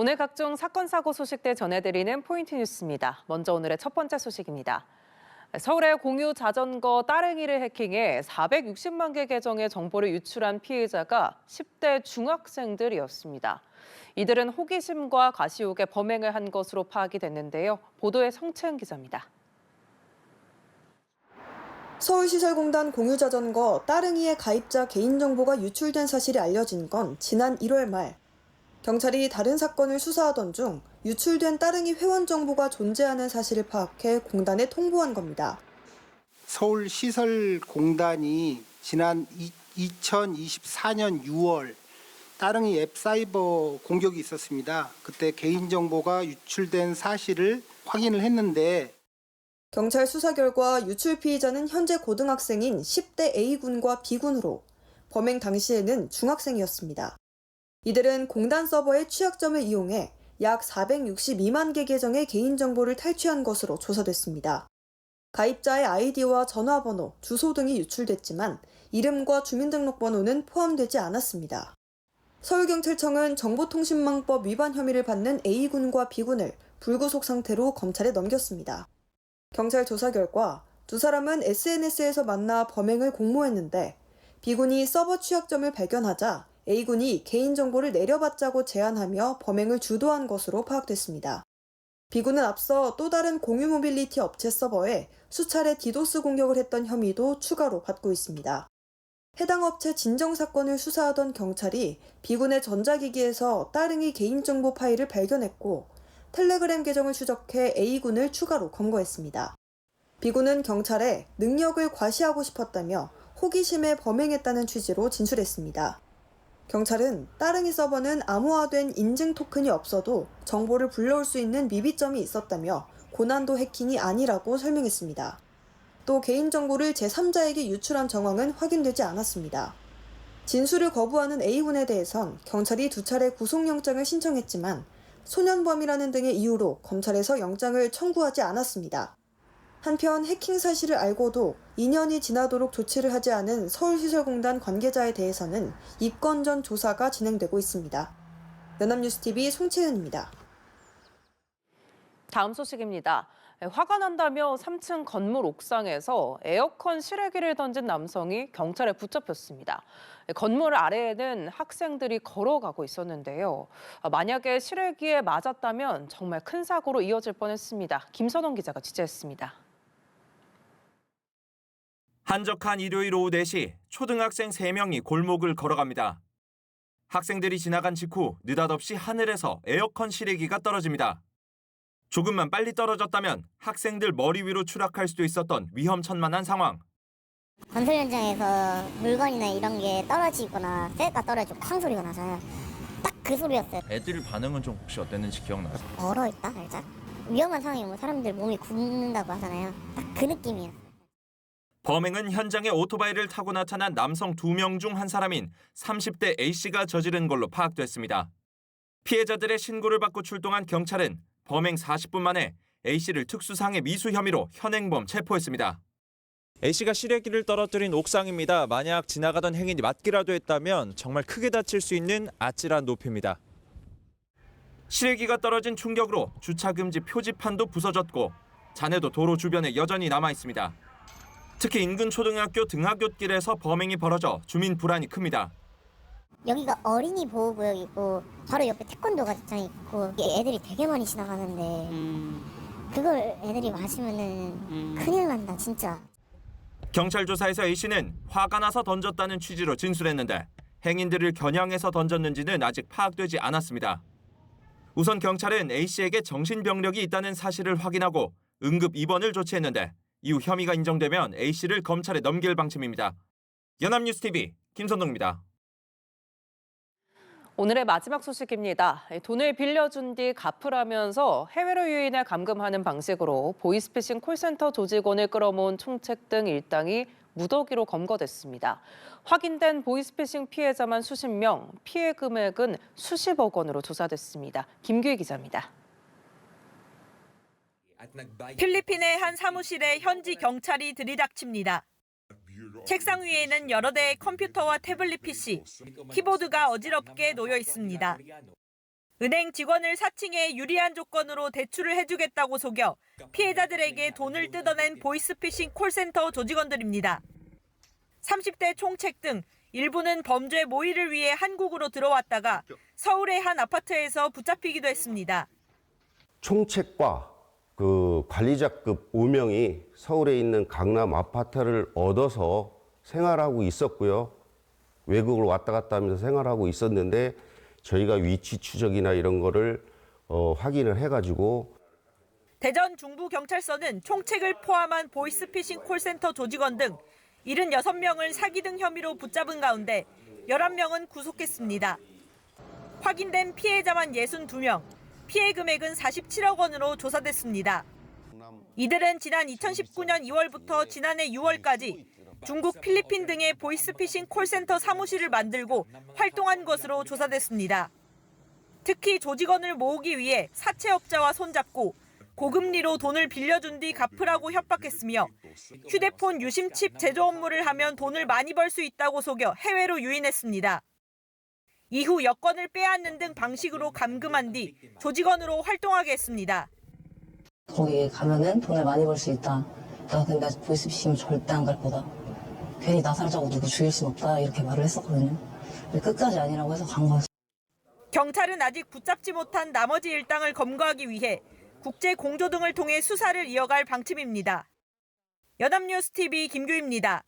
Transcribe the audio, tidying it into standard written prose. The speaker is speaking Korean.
오늘 각종 사건, 사고 소식들 전해드리는 포인트 뉴스입니다. 먼저 오늘의 첫 번째 소식입니다. 서울의 공유 자전거 따릉이를 해킹해 460만 개 계정의 정보를 유출한 피해자가 10대 중학생들이었습니다. 이들은 호기심과 가시욕에 범행을 한 것으로 파악이 됐는데요. 보도에 성채은 기자입니다. 서울시설공단 공유자전거 따릉이의 가입자 개인정보가 유출된 사실이 알려진 건 지난 1월 말. 경찰이 다른 사건을 수사하던 중 유출된 따릉이 회원 정보가 존재하는 사실을 파악해 공단에 통보한 겁니다. 서울시설공단이 지난 2024년 6월 따릉이 앱 사이버 공격이 있었습니다. 그때 개인정보가 유출된 사실을 확인을 했는데 경찰 수사 결과 유출 피의자는 현재 고등학생인 10대 A군과 B군으로 범행 당시에는 중학생이었습니다. 이들은 공단 서버의 취약점을 이용해 약 462만 개 계정의 개인정보를 탈취한 것으로 조사됐습니다. 가입자의 아이디와 전화번호, 주소 등이 유출됐지만 이름과 주민등록번호는 포함되지 않았습니다. 서울경찰청은 정보통신망법 위반 혐의를 받는 A군과 B군을 불구속 상태로 검찰에 넘겼습니다. 경찰 조사 결과 두 사람은 SNS에서 만나 범행을 공모했는데 B군이 서버 취약점을 발견하자 A군이 개인정보를 내려받자고 제안하며 범행을 주도한 것으로 파악됐습니다. B군은 앞서 또 다른 공유 모빌리티 업체 서버에 수차례 디도스 공격을 했던 혐의도 추가로 받고 있습니다. 해당 업체 진정 사건을 수사하던 경찰이 B군의 전자기기에서 따릉이 개인정보 파일을 발견했고 텔레그램 계정을 추적해 A군을 추가로 검거했습니다. B군은 경찰에 능력을 과시하고 싶었다며 호기심에 범행했다는 취지로 진술했습니다. 경찰은 따릉이 서버는 암호화된 인증 토큰이 없어도 정보를 불러올 수 있는 미비점이 있었다며 고난도 해킹이 아니라고 설명했습니다. 또 개인정보를 제3자에게 유출한 정황은 확인되지 않았습니다. 진술을 거부하는 A군에 대해선 경찰이 두 차례 구속영장을 신청했지만 소년범이라는 등의 이유로 검찰에서 영장을 청구하지 않았습니다. 한편 해킹 사실을 알고도 2년이 지나도록 조치를 하지 않은 서울시설공단 관계자에 대해서는 입건 전 조사가 진행되고 있습니다. 연합뉴스TV 송채은입니다. 다음 소식입니다. 화가 난다며 3층 건물 옥상에서 에어컨 실외기를 던진 남성이 경찰에 붙잡혔습니다. 건물 아래에는 학생들이 걸어가고 있었는데요. 만약에 실외기에 맞았다면 정말 큰 사고로 이어질 뻔했습니다. 김선원 기자가 취재했습니다. 한적한 일요일 오후 4시 초등학생 3명이 골목을 걸어갑니다. 학생들이 지나간 직후 느닷없이 하늘에서 에어컨 실외기가 떨어집니다. 조금만 빨리 떨어졌다면 학생들 머리 위로 추락할 수도 있었던 위험천만한 상황. 건설 현장에서 물건이나 이런 게 떨어지거나 쇠가 떨어지고 쾅 소리가 나서요. 딱 그 소리였어요. 애들 반응은 좀 혹시 어땠는지 기억나요? 얼어있다 살짝. 위험한 상황이면 사람들 몸이 굳는다고 하잖아요. 딱 그 느낌이에요. 범행은 현장에 오토바이를 타고 나타난 남성 2명 중 한 사람인 30대 A씨가 저지른 걸로 파악됐습니다. 피해자들의 신고를 받고 출동한 경찰은 범행 40분 만에 A씨를 특수상해 미수 혐의로 현행범 체포했습니다. A씨가 실외기를 떨어뜨린 옥상입니다. 만약 지나가던 행인이 맞기라도 했다면 정말 크게 다칠 수 있는 아찔한 높이입니다. 실외기가 떨어진 충격으로 주차금지 표지판도 부서졌고 잔해도 도로 주변에 여전히 남아 있습니다. 특히 인근 초등학교 등하굣길에서 범행이 벌어져 주민 불안이 큽니다. 여기가 어린이 보호구역이고 바로 옆에 태권도 가장 있고 애들이 되게 많이 지나가는데 그걸 애들이 마시면은 큰일 난다 진짜. 경찰 조사에서 A씨는 화가 나서 던졌다는 취지로 진술했는데 행인들을 겨냥해서 던졌는지는 아직 파악되지 않았습니다. 우선 경찰은 A씨에게 정신병력이 있다는 사실을 확인하고 응급 입원을 조치했는데 이후 혐의가 인정되면 A씨를 검찰에 넘길 방침입니다. 연합뉴스TV 김선동입니다. 오늘의 마지막 소식입니다. 돈을 빌려준 뒤 갚으라면서 해외로 유인해 감금하는 방식으로 보이스피싱 콜센터 조직원을 끌어모은 총책 등 일당이 무더기로 검거됐습니다. 확인된 보이스피싱 피해자만 수십 명, 피해 금액은 수십억 원으로 조사됐습니다. 김규희 기자입니다. 필리핀의 한 사무실에 현지 경찰이 들이닥칩니다. 책상 위에는 여러 대의 컴퓨터와 태블릿 PC, 키보드가 어지럽게 놓여 있습니다. 은행 직원을 사칭해 유리한 조건으로 대출을 해주겠다고 속여 피해자들에게 돈을 뜯어낸 보이스피싱 콜센터 조직원들입니다. 30대 총책 등 일부는 범죄 모의를 위해 한국으로 들어왔다가 서울의 한 아파트에서 붙잡히기도 했습니다. 총책과 그 관리자급 5명이 서울에 있는 강남 아파트를 얻어서 생활하고 있었고요. 외국을 왔다 갔다 하면서 생활하고 있었는데 저희가 위치 추적이나 이런 거를 확인을 해가지고 대전 중부경찰서는 총책을 포함한 보이스피싱 콜센터 조직원 등 76명을 사기 등 혐의로 붙잡은 가운데 11명은 구속했습니다. 확인된 피해자만 62명, 피해 금액은 47억 원으로 조사됐습니다. 이들은 지난 2019년 2월부터 지난해 6월까지 중국, 필리핀 등의 보이스피싱 콜센터 사무실을 만들고 활동한 것으로 조사됐습니다. 특히 조직원을 모으기 위해 사채업자와 손잡고 고금리로 돈을 빌려준 뒤 갚으라고 협박했으며 휴대폰 유심칩 제조 업무를 하면 돈을 많이 벌 수 있다고 속여 해외로 유인했습니다. 이후 여권을 빼앗는 등 방식으로 감금한 뒤 조직원으로 활동하게 했습니다. 거기 가면은 돈을 많이 벌 수 있다. 나 근데 보이스피싱 절대 안 갈 거다. 괜히 나 살자고 누구 죽일 순 없다. 이렇게 말을 했었거든요. 근데 끝까지 아니라고 해서 간 거였어요. 경찰은 아직 붙잡지 못한 나머지 일당을 검거하기 위해 국제 공조 등을 통해 수사를 이어갈 방침입니다. 연합뉴스 TV 김규입니다.